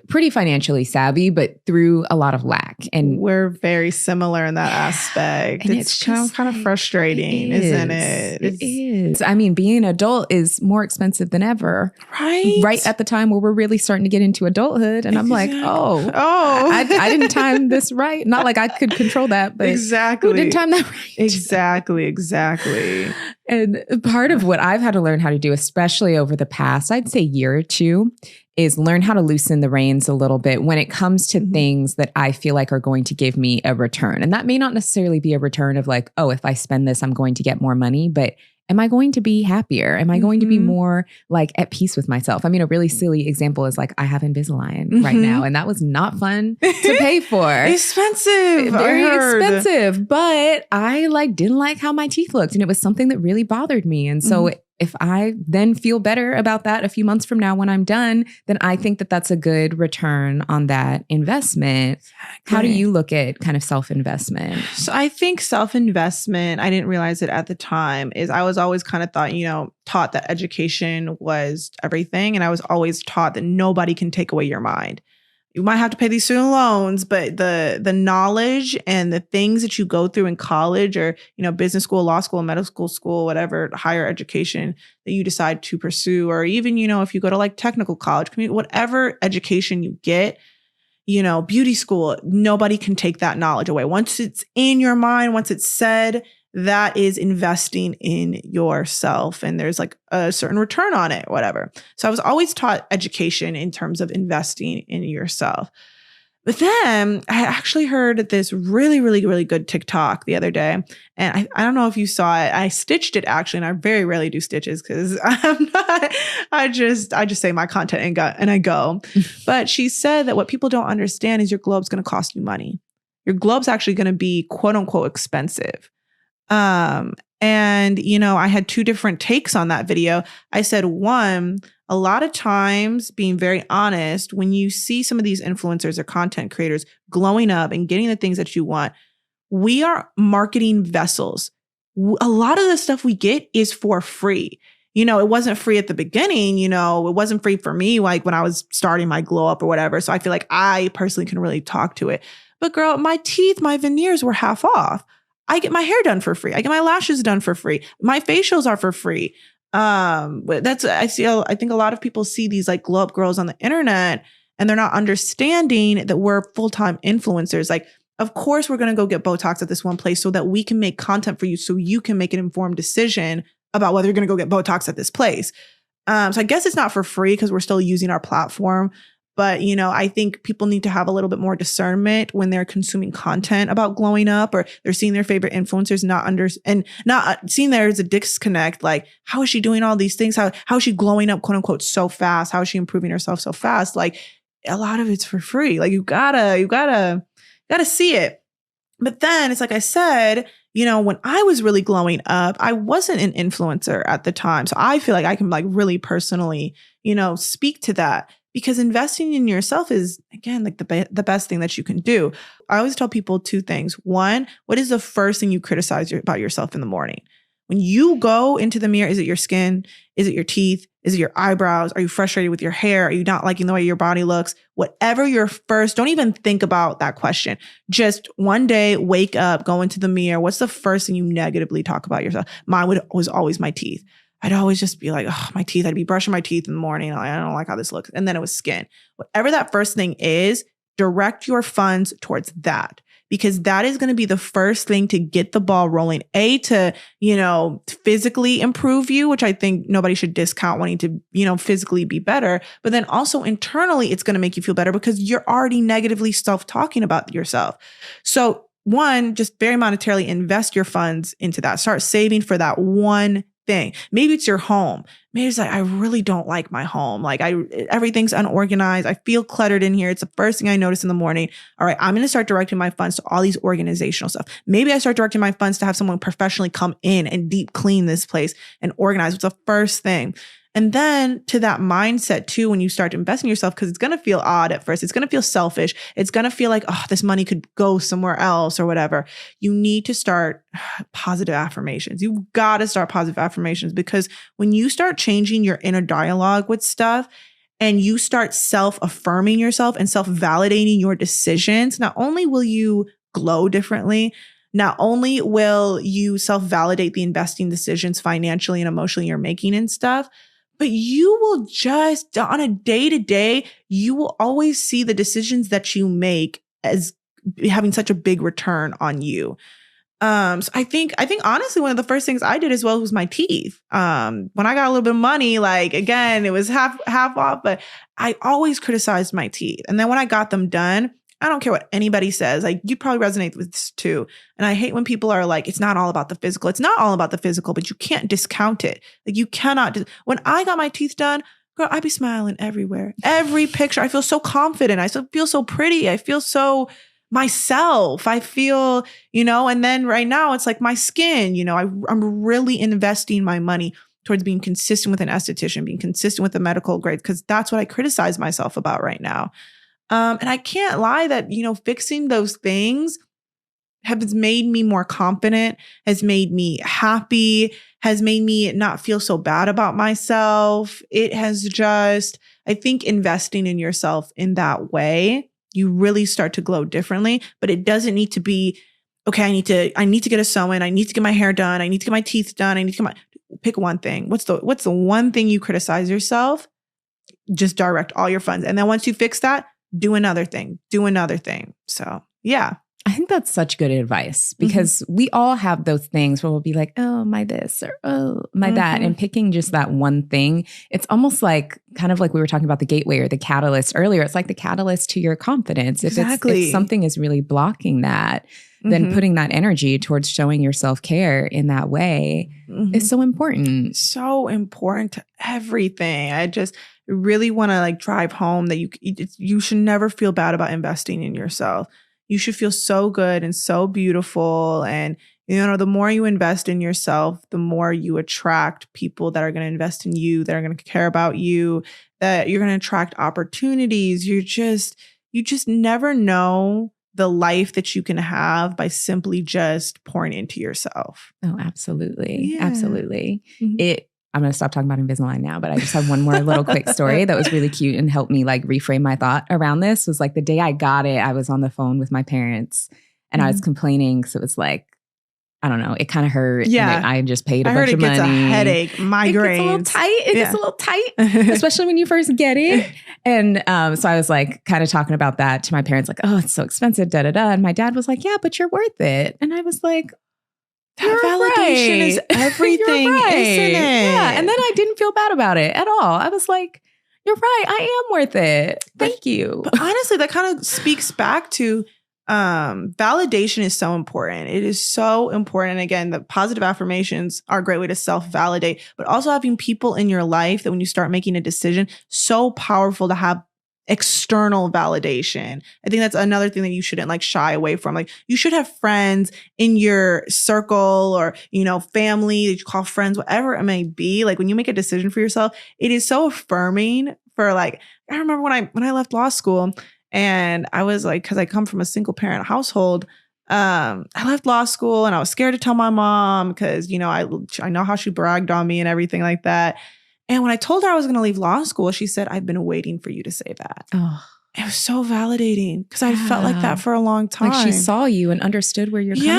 pretty financially savvy, but through a lot of lack. And we're very similar in that aspect. And it's kind of frustrating, isn't it? It is. I mean, being an adult is more expensive than ever. Right at the time where we're really starting to get into adulthood. And I'm like, I didn't time this right. Not like I could control that, but who didn't time that right? Exactly. And part of what I've had to learn how to do, especially over the past, I'd say year or two, is learn how to loosen the reins a little bit when it comes to things that I feel like are going to give me a return. And that may not necessarily be a return of like, oh, if I spend this, I'm going to get more money. But am I going to be happier? Am I going to be more like at peace with myself? I mean, a really silly example is like I have Invisalign right now, and that was not fun to pay for. Expensive. Very expensive. But I didn't like how my teeth looked, and it was something that really bothered me. And so if I then feel better about that a few months from now when I'm done, then I think that that's a good return on that investment. Exactly. How do you look at kind of self-investment? So I think self-investment, I didn't realize it at the time, is I was always kind of taught that education was everything. And I was always taught that nobody can take away your mind. You might have to pay these student loans, but the knowledge and the things that you go through in college or, business school, law school, medical school, whatever, higher education that you decide to pursue, or even, if you go to like technical college, whatever education you get, beauty school, nobody can take that knowledge away. Once it's in your mind, once it's said, that is investing in yourself. And there's like a certain return on it, whatever. So I was always taught education in terms of investing in yourself. But then I actually heard this really, really, really good TikTok the other day. And I don't know if you saw it. I stitched it actually. And I very rarely do stitches because I just say my content and I go. But she said that what people don't understand is your globe's going to cost you money. Your globe's actually going to be quote unquote expensive. And I had two different takes on that video. I said, one, a lot of times, being very honest, when you see some of these influencers or content creators glowing up and getting the things that you want, we are marketing vessels. A lot of the stuff we get is for free. It wasn't free at the beginning, it wasn't free for me, like when I was starting my glow up or whatever. So I feel like I personally can really talk to it. But girl, my teeth, my veneers were half off. I get my hair done for free. I get my lashes done for free. My facials are for free. But I think a lot of people see these like glow up girls on the internet and they're not understanding that we're full-time influencers. Like, of course, we're going to go get Botox at this one place so that we can make content for you so you can make an informed decision about whether you're going to go get Botox at this place. So I guess it's not for free because we're still using our platform. But, I think people need to have a little bit more discernment when they're consuming content about glowing up or they're seeing their favorite influencers not seeing there's a disconnect. Like, how is she doing all these things? How is she glowing up, quote unquote, so fast? How is she improving herself so fast? Like, a lot of it's for free. Like, you gotta see it. But then it's like I said, when I was really glowing up, I wasn't an influencer at the time. So I feel like I can like really personally, speak to that. Because investing in yourself is, again, like the best thing that you can do. I always tell people two things. One, what is the first thing you criticize about yourself in the morning? When you go into the mirror, is it your skin? Is it your teeth? Is it your eyebrows? Are you frustrated with your hair? Are you not liking the way your body looks? Whatever your first, don't even think about that question. Just one day, wake up, go into the mirror. What's the first thing you negatively talk about yourself? Mine was always my teeth. I'd always just be like, oh, my teeth. I'd be brushing my teeth in the morning. I don't like how this looks. And then it was skin. Whatever that first thing is, direct your funds towards that. Because that is going to be the first thing to get the ball rolling. To, physically improve you, which I think nobody should discount wanting to, physically be better. But then also internally, it's going to make you feel better because you're already negatively self-talking about yourself. So one, just very monetarily invest your funds into that. Start saving for that one thing. Maybe it's your home. Maybe it's like, I really don't like my home. Like everything's unorganized. I feel cluttered in here. It's the first thing I notice in the morning. All right, I'm going to start directing my funds to all these organizational stuff. Maybe I start directing my funds to have someone professionally come in and deep clean this place and organize. What's the first thing? And then to that mindset too, when you start to invest in yourself, because it's going to feel odd at first. It's going to feel selfish. It's going to feel like, oh, this money could go somewhere else or whatever. You need to start positive affirmations. You got to start positive affirmations, because when you start changing your inner dialogue with stuff and you start self-affirming yourself and self-validating your decisions, not only will you glow differently, not only will you self-validate the investing decisions financially and emotionally you're making and stuff, but you will just, on a day-to-day, you will always see the decisions that you make as having such a big return on you. So I think honestly, one of the first things I did as well was my teeth. When I got a little bit of money, like again, it was half off, but I always criticized my teeth. And then when I got them done, I don't care what anybody says. Like, you probably resonate with this too. And I hate when people are like, it's not all about the physical. It's not all about the physical, but you can't discount it. Like, you cannot. When I got my teeth done, girl, I'd be smiling everywhere. Every picture, I feel so confident. I feel so pretty. I feel so myself. I feel, and then right now it's like my skin, I'm really investing my money towards being consistent with an esthetician, being consistent with the medical grade, because that's what I criticize myself about right now. And I can't lie that, fixing those things has made me more confident, has made me happy, has made me not feel so bad about myself. It has just, I think, investing in yourself in that way, you really start to glow differently. But it doesn't need to be, okay, I need to get a sew-in, I need to get my hair done, I need to get my teeth done, I need to pick one thing. What's the one thing you criticize yourself? Just direct all your funds. And then once you fix that, do another thing. So yeah. I think that's such good advice, because we all have those things where we'll be like, oh, my this, or oh, my that. And picking just that one thing, it's almost like, kind of like we were talking about the gateway or the catalyst earlier. It's like the catalyst to your confidence. If something is really blocking that, then putting that energy towards showing your self-care in that way is so important. So important to everything. I just really want to drive home that you should never feel bad about investing in yourself. You should feel so good and so beautiful. And, the more you invest in yourself, the more you attract people that are going to invest in you, that are going to care about you, that you're going to attract opportunities. You just never know the life that you can have by simply just pouring into yourself. Oh, absolutely. Yeah. Absolutely. I'm going to stop talking about Invisalign now, but I just have one more little quick story that was really cute and helped me reframe my thought around this. Was the day I got it, I was on the phone with my parents and I was complaining because it was I don't know, it kind of hurt. Yeah. I just paid a bunch of money. I heard it gets a headache, migraines. It gets a little tight, especially when you first get it. And so I was kind of talking about that to my parents, oh, it's so expensive, da da da. And my dad was like, yeah, but you're worth it. And I was like, that validation is everything, isn't it? Yeah. And then I didn't feel bad about it at all. I was like, you're right. I am worth it. Thank you. But honestly, that kind of speaks back to validation is so important. It is so important. And again, the positive affirmations are a great way to self-validate, but also having people in your life that when you start making a decision, so powerful to have external validation. I think that's another thing that you shouldn't shy away from. You should have friends in your circle or, family that you call friends, whatever it may be. When you make a decision for yourself, it is so affirming for I remember when I left law school and I was because I come from a single parent household, I left law school and I was scared to tell my mom because, I know how she bragged on me and everything like that. And when I told her I was going to leave law school, she said, I've been waiting for you to say that. Oh, it was so validating because I felt like that for a long time. She saw you and understood where you're coming from.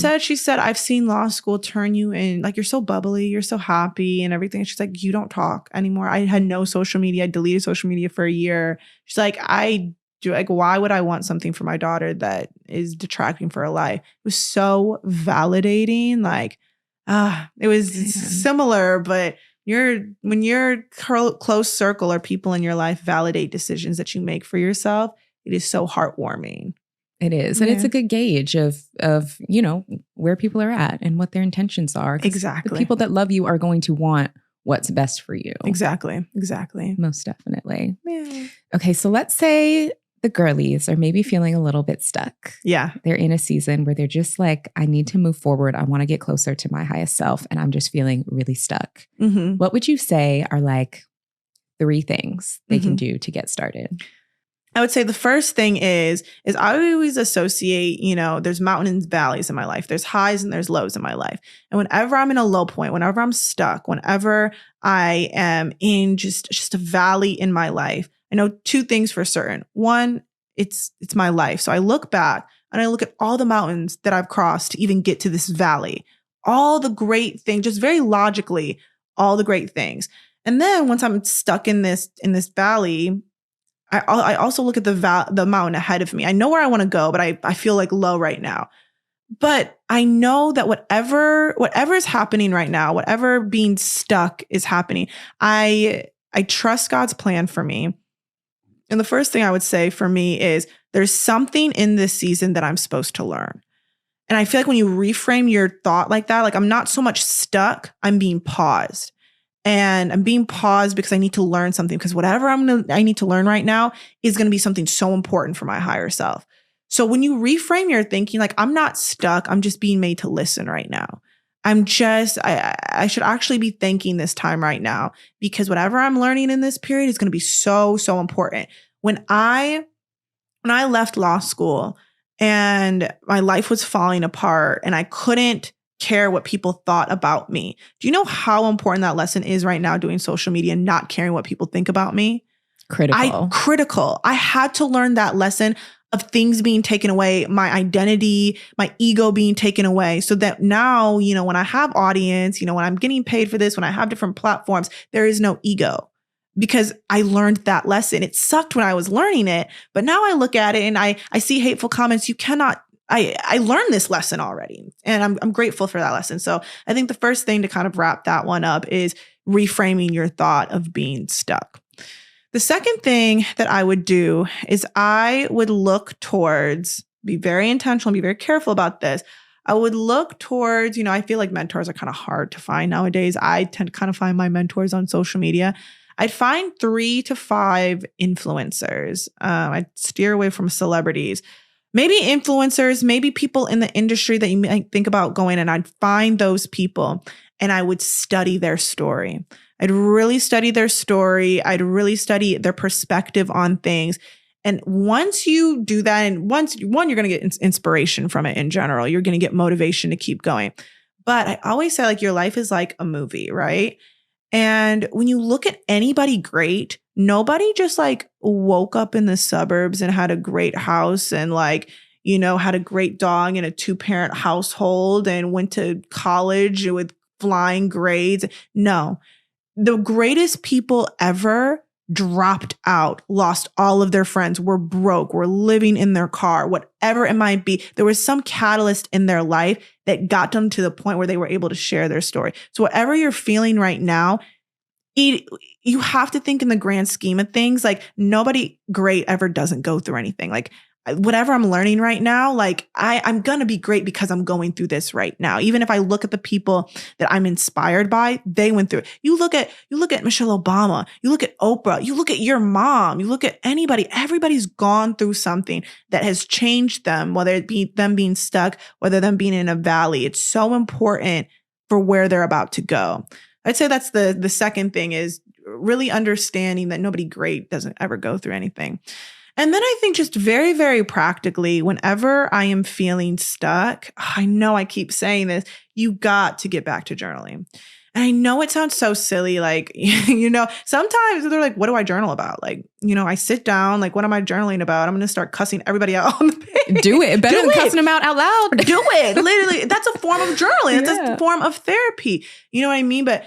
Yeah, she said, I've seen law school turn you in. You're so bubbly, you're so happy and everything. And she's like, you don't talk anymore. I had no social media. I deleted social media for a year. She's like, why would I want something for my daughter that is detracting for her life? It was so validating. It was similar, but when your close circle or people in your life validate decisions that you make for yourself, it is so heartwarming. It is. And it's a good gauge of where people are at and what their intentions are. Exactly. The people that love you are going to want what's best for you. Exactly. Most definitely. Yeah. Okay. So let's say the girlies are maybe feeling a little bit stuck. Yeah. They're in a season where they're just like, I need to move forward. I want to get closer to my highest self. And I'm just feeling really stuck. Mm-hmm. What would you say are like 3 things they can Mm-hmm. do to get started? I would say the first thing is I always associate, there's mountains and valleys in my life. There's highs and there's lows in my life. And whenever I'm in a low point, whenever I'm stuck, whenever I am in just a valley in my life, I know 2 things for certain. One, it's my life. So I look back and I look at all the mountains that I've crossed to even get to this valley, all the great things, just very logically, all the great things. And then once I'm stuck in this valley, I also look at the mountain ahead of me. I know where I want to go, but I feel like low right now. But I know that whatever is happening right now, whatever being stuck is happening, I trust God's plan for me. And the first thing I would say for me is there's something in this season that I'm supposed to learn. And I feel like when you reframe your thought like that, like I'm not so much stuck, I'm being paused. And I'm being paused because I need to learn something, because whatever I need to learn right now is going to be something so important for my higher self. So when you reframe your thinking, like I'm not stuck, I'm just being made to listen right now. I should actually be thanking this time right now, because whatever I'm learning in this period is going to be so, so important. When I left law school and my life was falling apart and I couldn't care what people thought about me. Do you know how important that lesson is right now, doing social media and not caring what people think about me? Critical. I had to learn that lesson of things being taken away, my identity, my ego being taken away, so that now, when I have audience, when I'm getting paid for this, when I have different platforms, there is no ego, because I learned that lesson. It sucked when I was learning it, but now I look at it and I see hateful comments. I learned this lesson already, and I'm grateful for that lesson. So I think the first thing to kind of wrap that one up is reframing your thought of being stuck. The second thing that I would do is I would look towards, be very intentional, be very careful about this. I would look towards, I feel like mentors are kind of hard to find nowadays. I tend to kind of find my mentors on social media. I'd find 3 to 5 influencers. I'd steer away from celebrities. Maybe influencers, maybe people in the industry that you might think about going, and I'd find those people and I would study their story. I'd really study their story. I'd really study their perspective on things. And once you do that, and you're going to get inspiration from it in general, you're going to get motivation to keep going. But I always say, like, your life is like a movie, right? And when you look at anybody great, nobody just like woke up in the suburbs and had a great house and had a great dog in a 2-parent household and went to college with flying grades. No, the greatest people ever dropped out, lost all of their friends, were broke, were living in their car, whatever it might be. There was some catalyst in their life that got them to the point where they were able to share their story. So whatever you're feeling right now, you have to think in the grand scheme of things, like nobody great ever doesn't go through anything. Like whatever I'm learning right now, like I'm going to be great because I'm going through this right now. Even if I look at the people that I'm inspired by, they went through it. You look at Michelle Obama, you look at Oprah, you look at your mom, you look at anybody, everybody's gone through something that has changed them, whether it be them being stuck, whether them being in a valley. It's so important for where they're about to go. I'd say that's the second thing, is really understanding that nobody great doesn't ever go through anything. And then I think just very, very practically, whenever I am feeling stuck, I know I keep saying this, you got to get back to journaling. And I know it sounds so silly, like, sometimes they're like, what do I journal about? Like, I sit down, like, what am I journaling about? I'm going to start cussing everybody out on the page. Do it. Better than cussing them out loud. Do it. Literally, that's a form of journaling. That's a form of therapy. You know what I mean? But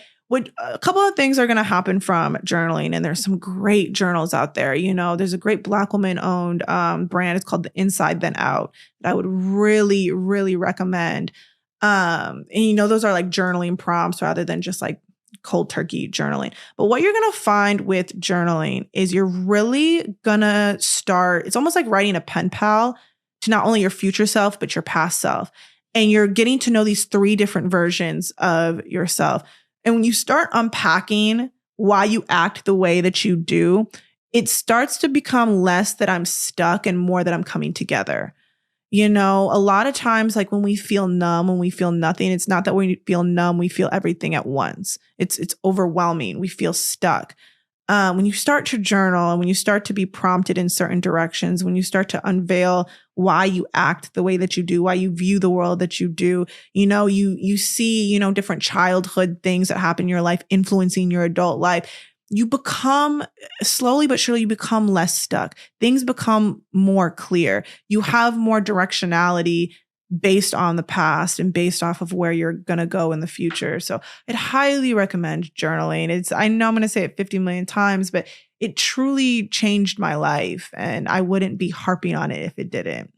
a couple of things are going to happen from journaling, and there's some great journals out there. There's a great Black woman-owned brand. It's called the Inside Then Out, that I would really, really recommend. And those are like journaling prompts rather than just like cold turkey journaling. But what you're going to find with journaling is you're really going to start, it's almost like writing a pen pal to not only your future self, but your past self. And you're getting to know these 3 different versions of yourself. And when you start unpacking why you act the way that you do, it starts to become less that I'm stuck and more that I'm coming together. You know, a lot of times, like when we feel numb, when we feel nothing, it's not that we feel numb, we feel everything at once. It's overwhelming. We feel stuck. When you start to journal and when you start to be prompted in certain directions, when you start to unveil why you act the way that you do, why you view the world that you do, you know, you see, you know, different childhood things that happen in your life influencing your adult life. You become, slowly but surely, you become less stuck. Things become more clear. You have more directionality based on the past and based off of where you're going to go in the future. So I'd highly recommend journaling. I know I'm going to say it 50 million times, but it truly changed my life and I wouldn't be harping on it if it didn't.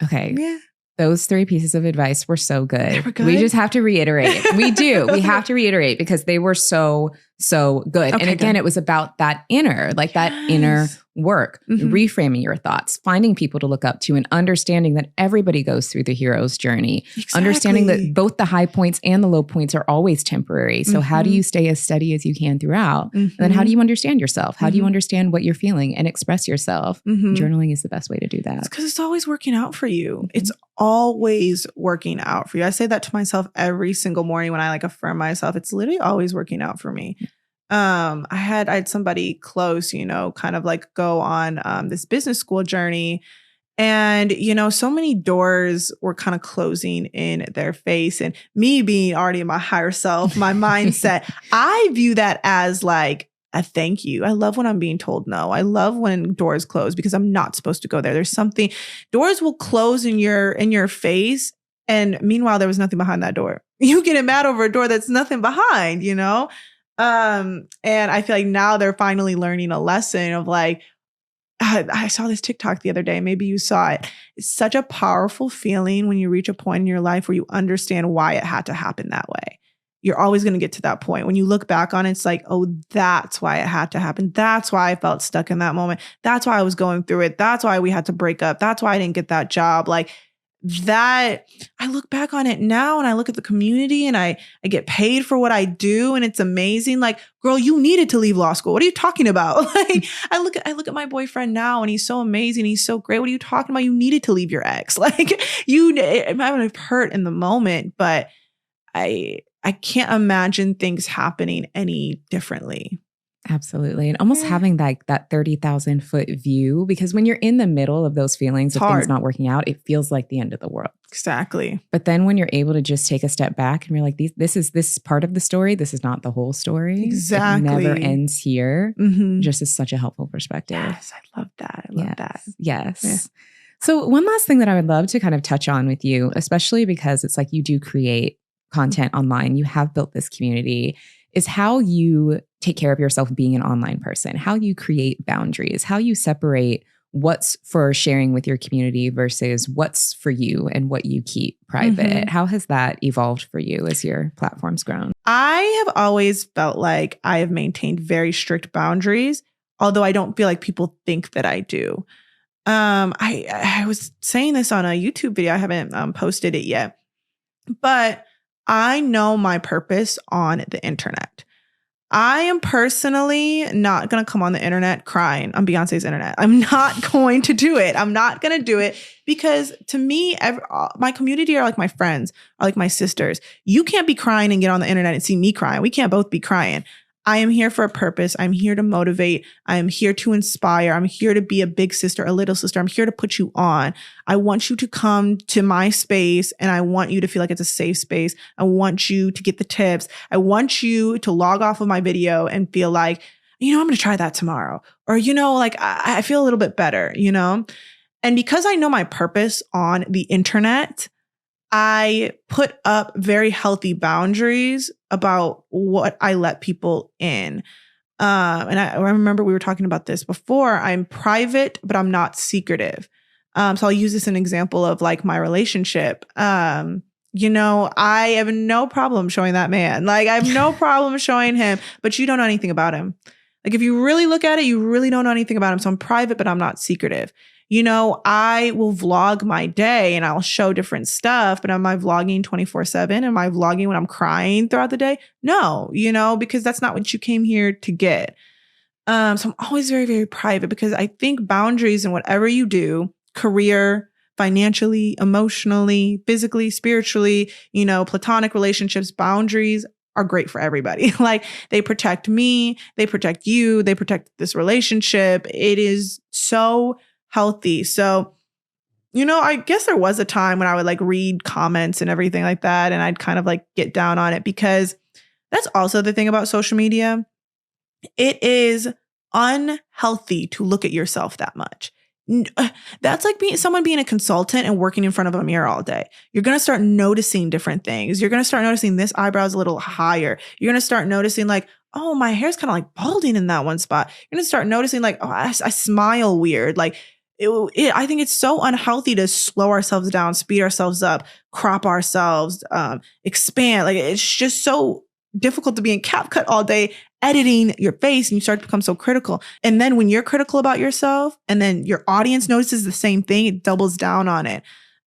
Okay. Yeah. Those 3 pieces of advice were so good. They were good? We just have to reiterate. We do. We have to reiterate because they were so good. Okay, and again, good. It was about that inner, like that inner work, reframing your thoughts, finding people to look up to, and understanding that everybody goes through the hero's journey. Exactly. Understanding that both the high points and the low points are always temporary. So how do you stay as steady as you can throughout? And then how do you understand yourself? How do you understand what you're feeling and express yourself? Journaling is the best way to do that. It's because it's always working out for you. It's always working out for you. I say that to myself every single morning when I like affirm myself. It's literally always working out for me. I had somebody close, you know, kind of like go on this business school journey. And, you know, so many doors were kind of closing in their face. And me being already in my higher self, my mindset, I view that as like a thank you. I love when I'm being told no. I love when doors close because I'm not supposed to go there. There's something, doors will close in your face. And meanwhile, there was nothing behind that door. You get mad over a door that's nothing behind, you know? And I feel like now they're finally learning a lesson of like, I saw this TikTok the other day. Maybe you saw it. It's such a powerful feeling when you reach a point in your life where you understand why it had to happen that way. You're always going to get to that point. When you look back on it, it's like, oh, that's why it had to happen. That's why I felt stuck in that moment. That's why I was going through it. That's why we had to break up. That's why I didn't get that job. Like that, I look back on it now and I look at the community and I get paid for what I do and it's amazing. Like, girl, you needed to leave law school. What are you talking about? Like, I look at my boyfriend now and he's so amazing. He's so great. What are you talking about? You needed to leave your ex. Like it might have hurt in the moment, but I can't imagine things happening any differently. Absolutely. And almost having like that 30,000 foot view, because when you're in the middle of those feelings of things not working out, it feels like the end of the world. Exactly. But then when you're able to just take a step back and you're like, this is part of the story. This is not the whole story. Exactly. It never ends here. Just is such a helpful perspective. Yes. I love that. I love that. Yes. Yeah. So one last thing that I would love to kind of touch on with you, especially because it's like you do create content online, you have built this community, is how you take care of yourself being an online person, how you create boundaries, how you separate what's for sharing with your community versus what's for you and what you keep private. How has that evolved for you as your platform's grown? I have always felt like I have maintained very strict boundaries, although I don't feel like people think that I do. I was saying this on a YouTube video. I haven't posted it yet, but I know my purpose on the internet. I am personally not going to come on the internet crying on Beyonce's internet. I'm not going to do it. I'm not going to do it because to me, my community are like my friends, are like my sisters. You can't be crying and get on the internet and see me crying. We can't both be crying. I am here for a purpose. I'm here to motivate. I am here to inspire. I'm here to be a big sister, a little sister. I'm here to put you on. I want you to come to my space and I want you to feel like it's a safe space. I want you to get the tips. I want you to log off of my video and feel like, you know, I'm going to try that tomorrow. Or, you know, like I feel a little bit better, you know? And because I know my purpose on the internet, I put up very healthy boundaries about what I let people in. And I remember we were talking about this before. I'm private, but I'm not secretive. So I'll use this as an example of like my relationship. You know, I have no problem showing that man. Like I have no problem showing him, but you don't know anything about him. Like if you really look at it, you really don't know anything about him. So I'm private, but I'm not secretive. You know, I will vlog my day and I'll show different stuff, but am I vlogging 24/7? Am I vlogging when I'm crying throughout the day? No, you know, because that's not what you came here to get. So I'm always very, very private because I think boundaries in whatever you do, career, financially, emotionally, physically, spiritually, platonic relationships, boundaries are great for everybody. Like they protect me, they protect you, they protect this relationship. It is so healthy. So, I guess there was a time when I would like read comments and everything like that. And I'd kind of like get down on it because that's also the thing about social media. It is unhealthy to look at yourself that much. That's like someone being a consultant and working in front of a mirror all day. You're going to start noticing different things. You're going to start noticing this eyebrow is a little higher. You're going to start noticing like, oh, my hair's kind of like balding in that one spot. You're going to start noticing like, oh, I smile weird. Like I think it's so unhealthy to slow ourselves down, speed ourselves up, crop ourselves, expand. Like it's just so difficult to be in CapCut all day editing your face, and you start to become so critical. And then when you're critical about yourself and then your audience notices the same thing, it doubles down on it.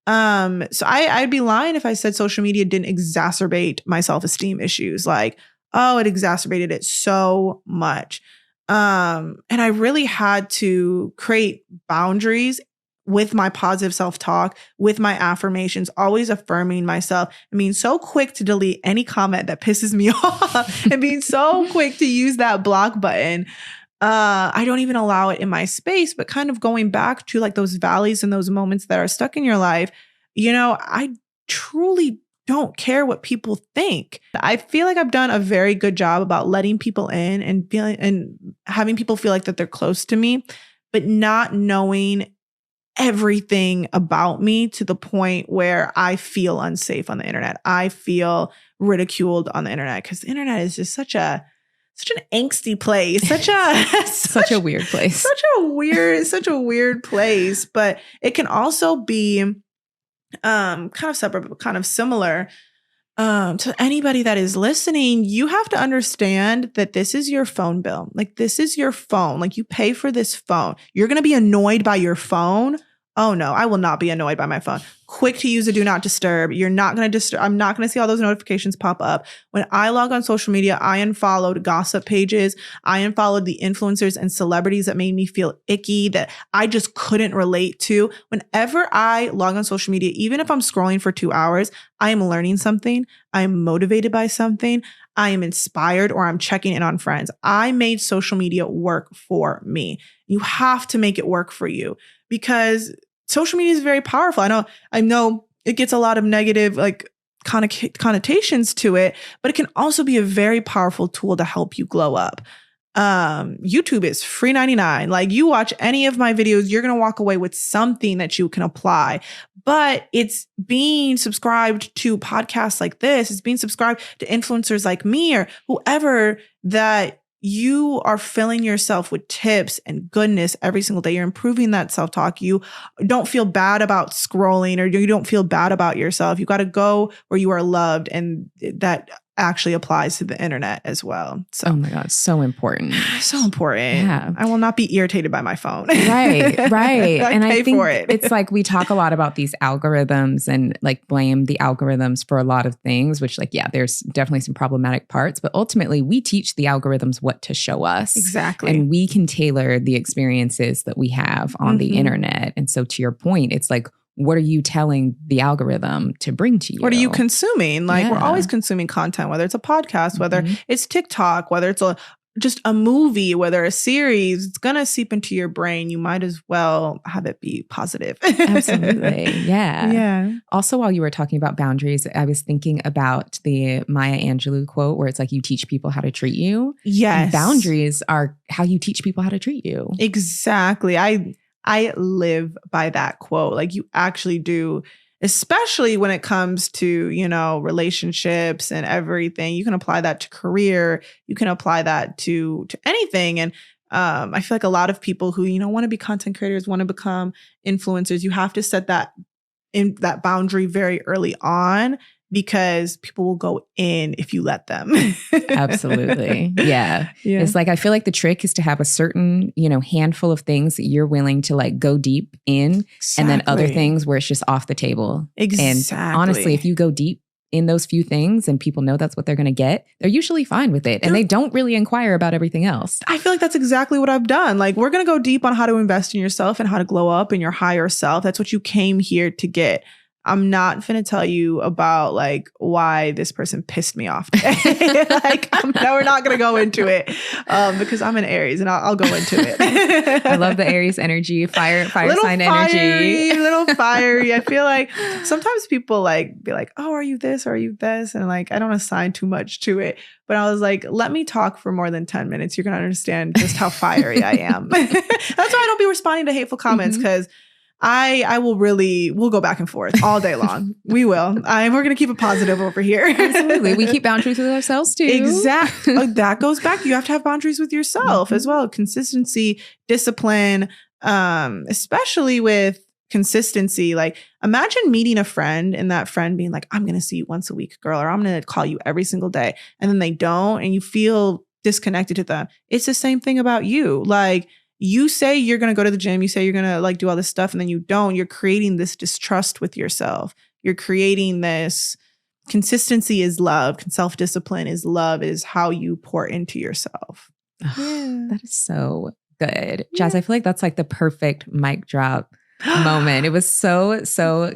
So I'd be lying if I said social media didn't exacerbate my self-esteem issues. Like, oh, it exacerbated it so much. And I really had to create boundaries with my positive self-talk, with my affirmations, always affirming myself, and being so quick to delete any comment that pisses me off and being so quick to use that block button. I don't even allow it in my space, but kind of going back to like those valleys and those moments that are stuck in your life, I truly don't care what people think. I feel like I've done a very good job about letting people in and feeling and having people feel like that they're close to me, but not knowing everything about me to the point where I feel unsafe on the internet. I feel ridiculed on the internet because the internet is just such an angsty place, such a weird place, such a weird place. But it can also be kind of separate, but kind of similar. To anybody that is listening, you have to understand that this is your phone bill. Like this is your phone. Like you pay for this phone. You're going to be annoyed by your phone. Oh no, I will not be annoyed by my phone. Quick to use a do not disturb. You're not going to disturb. I'm not going to see all those notifications pop up. When I log on social media, I unfollowed gossip pages. I unfollowed the influencers and celebrities that made me feel icky, that I just couldn't relate to. Whenever I log on social media, even if I'm scrolling for 2 hours, I am learning something. I am motivated by something. I am inspired, or I'm checking in on friends. I made social media work for me. You have to make it work for you because social media is very powerful. I know it gets a lot of negative like connotations to it, but it can also be a very powerful tool to help you glow up. YouTube is free 99. Like you watch any of my videos, you're going to walk away with something that you can apply. But it's being subscribed to podcasts like this. It's being subscribed to influencers like me or whoever that you are filling yourself with tips and goodness every single day. You're improving that self-talk. You don't feel bad about scrolling, or you don't feel bad about yourself. You got to go where you are loved. And that actually applies to the internet as well. So, oh my God, so important. So important. Yeah. I will not be irritated by my phone. Right. And I think for it. It's like we talk a lot about these algorithms and like blame the algorithms for a lot of things, which like, yeah, there's definitely some problematic parts, but ultimately we teach the algorithms what to show us. Exactly. And we can tailor the experiences that we have on the internet. And so to your point, it's like, what are you telling the algorithm to bring to you? What are you consuming? Like we're Yeah. always consuming content, whether it's a podcast, whether it's TikTok, whether it's just a movie, whether a series, it's going to seep into your brain. You might as well have it be positive. Absolutely. Yeah. Yeah. Also, while you were talking about boundaries, I was thinking about the Maya Angelou quote where it's like, you teach people how to treat you. Yes. And boundaries are how you teach people how to treat you. Exactly. I live by that quote. Like you actually do, especially when it comes to, relationships and everything. You can apply that to career. You can apply that to anything. And I feel like a lot of people who, want to be content creators, want to become influencers, you have to set that boundary very early on, because people will go in if you let them. Absolutely. Yeah. It's like, I feel like the trick is to have a certain, handful of things that you're willing to like go deep in. Exactly. And then other things where it's just off the table. Exactly. And honestly, if you go deep in those few things and people know that's what they're going to get, they're usually fine with it. And they don't really inquire about everything else. I feel like that's exactly what I've done. Like, we're going to go deep on how to invest in yourself and how to glow up in your higher self. That's what you came here to get. I'm not finna tell you about like why this person pissed me off today. No, we're not gonna go into it because I'm an Aries and I'll go into it. I love the Aries energy, fire sign energy, little fiery. I feel like sometimes people like be like, "Oh, are you this? Or are you this?" And like, I don't assign too much to it. But I was like, let me talk for more than 10 minutes. You're gonna understand just how fiery I am. That's why I don't be responding to hateful comments because. We'll go back and forth all day long. We will. We're going to keep it positive over here. Absolutely. We keep boundaries with ourselves too. Exactly. That goes back. You have to have boundaries with yourself as well. Consistency, discipline, especially with consistency. Like, imagine meeting a friend and that friend being like, I'm going to see you once a week, girl, or I'm going to call you every single day. And then they don't, and you feel disconnected to them. It's the same thing about you. Like, you say you're going to go to the gym, you say you're going to like do all this stuff, and then you don't. You're creating this distrust with yourself. You're creating this consistency is love. Self-discipline is love, is how you pour into yourself. Yeah. That is so good. Jaz, I feel like that's like the perfect mic drop moment. It was so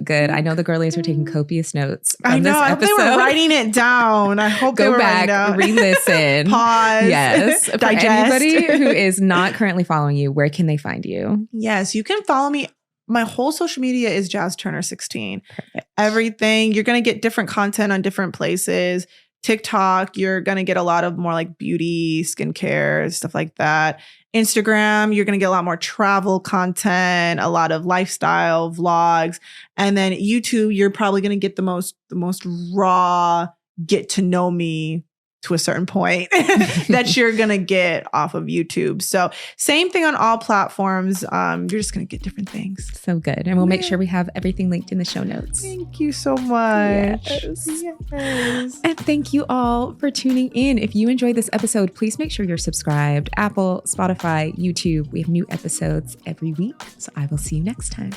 good. I know the girlies are taking copious notes from this episode. I hope they were writing it down. I hope they were writing down. Re-listen. Pause. Yes. Digest. For anybody who is not currently following you, where can they find you? Yes, you can follow me. My whole social media is Jaz Turner 16. Perfect. Everything. You're going to get different content on different places. TikTok, you're going to get a lot of more like beauty, skincare, stuff like that. Instagram, you're going to get a lot more travel content, a lot of lifestyle vlogs. And then YouTube, you're probably going to get the most raw, get to know me to a certain point that you're going to get off of YouTube. So same thing on all platforms. You're just going to get different things. So good. And we'll make sure we have everything linked in the show notes. Thank you so much. Yes. And thank you all for tuning in. If you enjoyed this episode, please make sure you're subscribed. Apple, Spotify, YouTube. We have new episodes every week. So I will see you next time.